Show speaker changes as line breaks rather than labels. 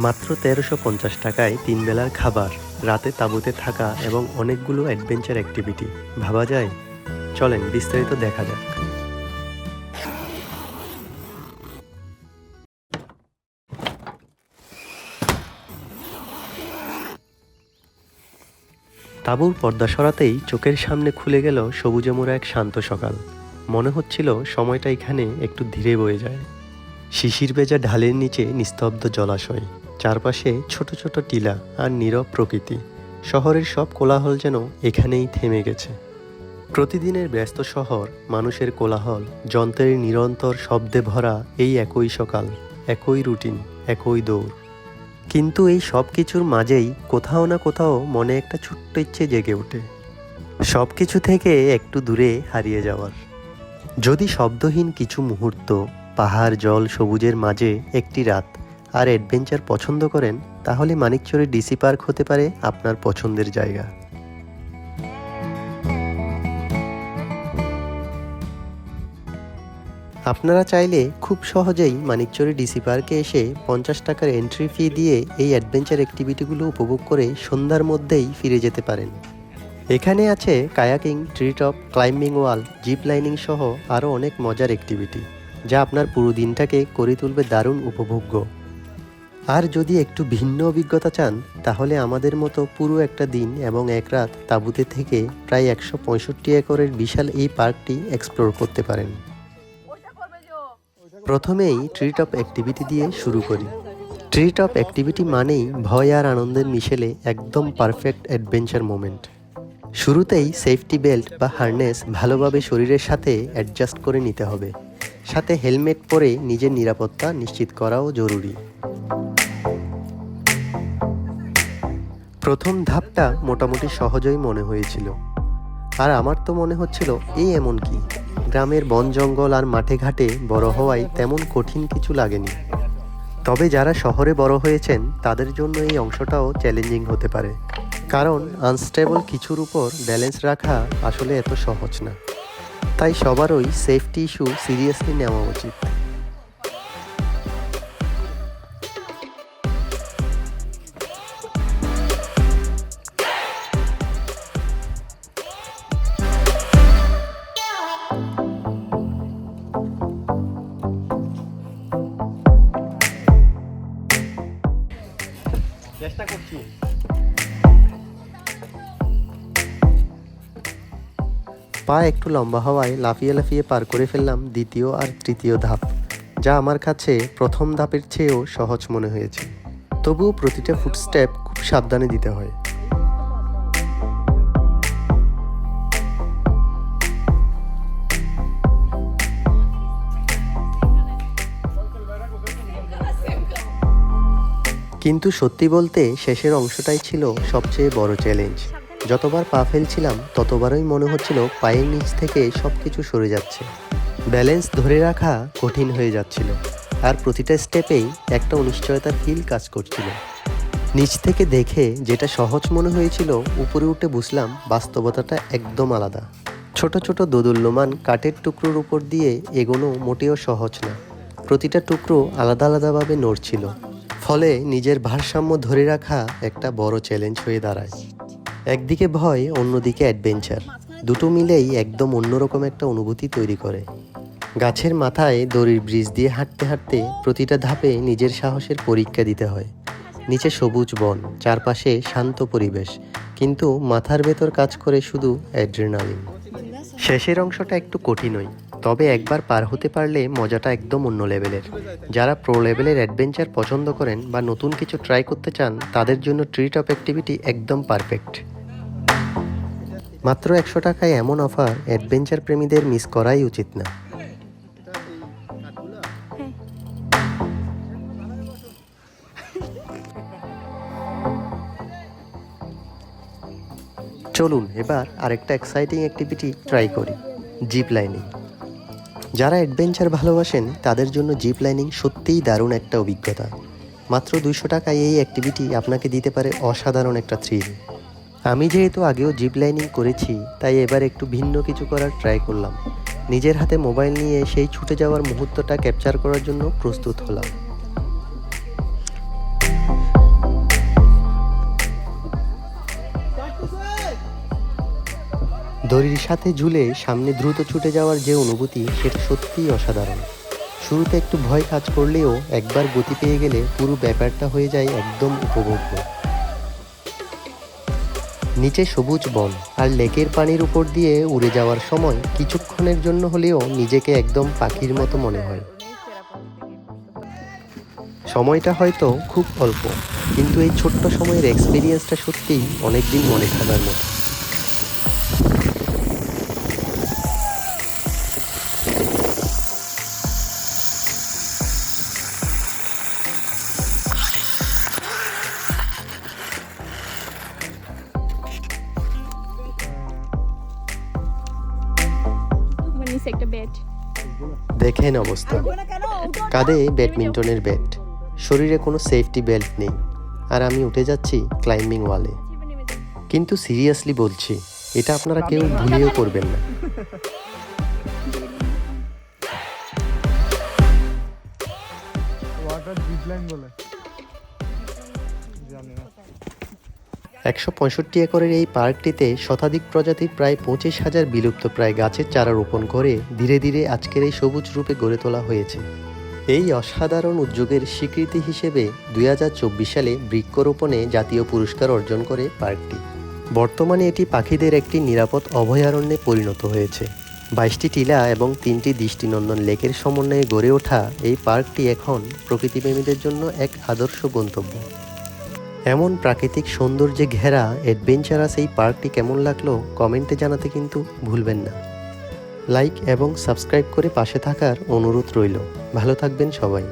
মাত্র ১৩৫০ টাকায় ৩ বেলার খাবার, রাতে তাঁবুতে থাকা এবং অনেকগুলো অ্যাডভেঞ্চার অ্যাক্টিভিটি। ভাবা যায়? চলেন বিস্তারিত দেখা যাক। তাঁবুর পর্দা সরাতেই চোখের সামনে খুলে গেল সবুজে মোড়া এক শান্ত সকাল। মনে হচ্ছিল সময়টা এখানে একটু ধীরে বয়ে যায়। শিশির ভেজা ঢালের নিচে নিস্তব্ধ জলাশয়, চারপাশে ছোট ছোট টিলা আর নীরব প্রকৃতি। শহরের সব কোলাহল যেন এখানেই থেমে গেছে। প্রতিদিনের ব্যস্ত শহর, মানুষের কোলাহল, যন্ত্রের নিরন্তর শব্দে ভরা এই একই সকাল, একই রুটিন, একই দৌড়। কিন্তু এই সব কিছুর মাঝেই কোথাও না কোথাও মনে একটা ছোট্ট ইচ্ছে জেগে ওঠে, সব কিছু থেকে একটু দূরে হারিয়ে যাওয়ার। যদি শব্দহীন কিছু মুহূর্ত, পাহাড়, জল, সবুজের মাঝে একটি রাত আর অ্যাডভেঞ্চার পছন্দ করেন, তাহলে মানিকচরে ডিসি পার্ক হতে পারে আপনার পছন্দের জায়গা। আপনারা চাইলে খুব সহজেই মানিকচরে ডিসি পার্কে এসে ৫০ টাকার এন্ট্রি ফি দিয়ে এই অ্যাডভেঞ্চার অ্যাক্টিভিটিগুলো উপভোগ করে সন্ধ্যার মধ্যেই ফিরে যেতে পারেন। এখানে আছে কায়াকিং, ট্রি টপ, ক্লাইম্বিং ওয়াল, জিপ লাইনিং সহ আরও অনেক মজার অ্যাক্টিভিটি, যা আপনার পুরো দিনটাকে করে তুলবে দারুণ উপভোগ্য। আর যদি একটু ভিন্ন অভিজ্ঞতা চান, তাহলে আমাদের মতো পুরো একটা দিন এবং এক রাত তাঁবুতে থেকে প্রায় ১৬৫ একরের বিশাল এই পার্কটি এক্সপ্লোর করতে পারেন। প্রথমেই ট্রি টপ অ্যাক্টিভিটি দিয়ে শুরু করি। ট্রি টপ অ্যাক্টিভিটি মানেই ভয় আর আনন্দের মিশেলে একদম পারফেক্ট অ্যাডভেঞ্চার মোমেন্ট। শুরুতেই সেফটি বেল্ট বা হার্নেস ভালোভাবে শরীরের সাথে অ্যাডজাস্ট করে নিতে হবে। সাথে হেলমেট পরে নিজের নিরাপত্তা নিশ্চিত করাও জরুরি। প্রথম ধাপটা মোটামুটি সহজই মনে হয়েছিল, আর আমার তো মনে হচ্ছিল এই এমন কি, গ্রামের বন জঙ্গল আর মাঠে ঘাটে বড় হওয়ায় তেমন কঠিন কিছু লাগেনি। তবে যারা শহরে বড় হয়েছেন তাদের জন্য এই অংশটাও চ্যালেঞ্জিং হতে পারে, কারণ আনস্টেবল কিছুর উপর ব্যালেন্স রাখা আসলে এত সহজ না। তাই সবারই সেফটি ইস্যু সিরিয়াসলি নেওয়া উচিত। চেষ্টা করছি। পা একটু লম্বা হওয়ায় লাফিয়ে লাফিয়ে পার করে ফেললাম দ্বিতীয় আর তৃতীয় ধাপ, যা আমার কাছে প্রথম ধাপের চেয়েও সহজ মনে হয়েছে। তবুও প্রতিটা ফুটস্টেপ খুব সাবধানে দিতে হয়। কিন্তু সত্যি বলতে শেষের অংশটাই ছিল সবচেয়ে বড় চ্যালেঞ্জ। যতবার পা ফেলছিলাম ততবারই মনে হচ্ছিল পায়ের নিচ থেকে সব কিছু সরে যাচ্ছে। ব্যালেন্স ধরে রাখা কঠিন হয়ে যাচ্ছিল, আর প্রতিটা স্টেপেই একটা অনিশ্চয়তার ফিল কাজ করছিল। নিচ থেকে দেখে যেটা সহজ মনে হয়েছিল, উপরে উঠে বুঝলাম বাস্তবতাটা একদম আলাদা। ছোট ছোট দোদুল্যমান কাঠের টুকরোর উপর দিয়ে এগোনো মোটেও সহজ না। প্রতিটা টুকরো আলাদা আলাদাভাবে নড়ছিল, ফলে নিজের ভারসাম্য ধরে রাখা একটা বড় চ্যালেঞ্জ হয়ে দাঁড়ায়। একদিকে ভয়, অন্যদিকে অ্যাডভেঞ্চার, দুটো মিলেই একদম অন্যরকম একটা অনুভূতি তৈরি করে। গাছের মাথায় দড়ির ব্রিজ দিয়ে হাঁটতে হাঁটতে প্রতিটা ধাপে নিজের সাহসের পরীক্ষা দিতে হয়। নিচে সবুজ বন, চারপাশে শান্ত পরিবেশ, কিন্তু মাথার ভেতর কাজ করে শুধু অ্যাড্রেনালিন। শেষের অংশটা একটু কঠিনই, তবে একবার পার হতে পারলে মজাটা একদম অন্য লেভেলের। যারা প্রো লেভেলের অ্যাডভেঞ্চার পছন্দ করেন বা নতুন কিছু ট্রাই করতে চান, তাদের জন্য ট্রি টপ অ্যাক্টিভিটি একদম পারফেক্ট। মাত্র ১০০ টাকায় এমন অফার অ্যাডভেঞ্চার প্রেমীদের মিস করাই উচিত না। চলুন এবার আরেকটা এক্সাইটিং অ্যাক্টিভিটি ট্রাই করি, জিপ লাইনিং। যারা অ্যাডভেঞ্চার ভালোবাসেন তাদের জন্য জিপ লাইনিং সত্যিই দারুণ একটা অভিজ্ঞতা। মাত্র ২০০ টাকায় এই অ্যাক্টিভিটি আপনাকে দিতে পারে অসাধারণ একটা থ্রিল। আমি যেহেতু আগেও জিপ লাইনিং করেছি, তাই এবার একটু ভিন্ন কিছু করার ট্রাই করলাম। নিজের হাতে মোবাইল নিয়ে সেই ছুটে যাওয়ার মুহূর্তটা ক্যাপচার করার জন্য প্রস্তুত হলাম। দড়ির সাথে ঝুলে সামনে দ্রুত ছুটে যাওয়ার যে অনুভূতি সেটা সত্যিই অসাধারণ। শুরুতে একটু ভয় কাজ করলেও একবার গতি পেয়ে গেলে পুরো ব্যাপারটা হয়ে যায় একদম উপভোগ্য। নিচে সবুজ বন আর লেকের পানির উপর দিয়ে উড়ে যাওয়ার সময় কিছুক্ষণের জন্য হলেও নিজেকে একদম পাখির মতো মনে হয়। সময়টা হয়তো খুব অল্প, কিন্তু এই ছোট্ট সময়ের এক্সপিরিয়েন্সটা সত্যিই অনেকদিন মনে থাকার মতো।
একটা ব্যাট
দেখেন অবস্থা, কাঁধে ব্যাডমিন্টনের ব্যাট, শরীরে কোনো সেফটি বেল্ট নেই, আর আমি উঠে যাচ্ছি ক্লাইম্বিং ওয়ালে। কিন্তু সিরিয়াসলি বলছি, এটা আপনারা কেউ ভুলেও করবেন না।
ওয়াটার জিপলাইন বলে, জানি না।
165 একরের এই পার্কটিতে শতাধিক প্রজাতির প্রায় 25,000 বিলুপ্তপ্রায় গাছের চারা রোপণ করে ধীরে ধীরে আজকের এই সবুজ রূপে গড়ে তোলা হয়েছে। এই অসাধারণ উদ্যোগের স্বীকৃতি হিসেবে 2024 সালে বৃক্ষরোপণে জাতীয় পুরস্কার অর্জন করে পার্কটি। বর্তমানে এটি পাখিদের একটি নিরাপদ অভয়ারণ্যে পরিণত হয়েছে। 22টি টিলা এবং 3টি দৃষ্টিনন্দন লেকের সমন্বয়ে গড়ে ওঠা এই পার্কটি এখন প্রকৃতিপ্রেমীদের জন্য এক আদর্শ গন্তব্য। এমন প্রাকৃতিক সৌন্দর্যে ঘেরা অ্যাডভেঞ্চারাস এই পার্কটি কেমন লাগলো কমেন্টে জানাতে কিন্তু ভুলবেন না। লাইক এবং সাবস্ক্রাইব করে পাশে থাকার অনুরোধ রইল। ভালো থাকবেন সবাই।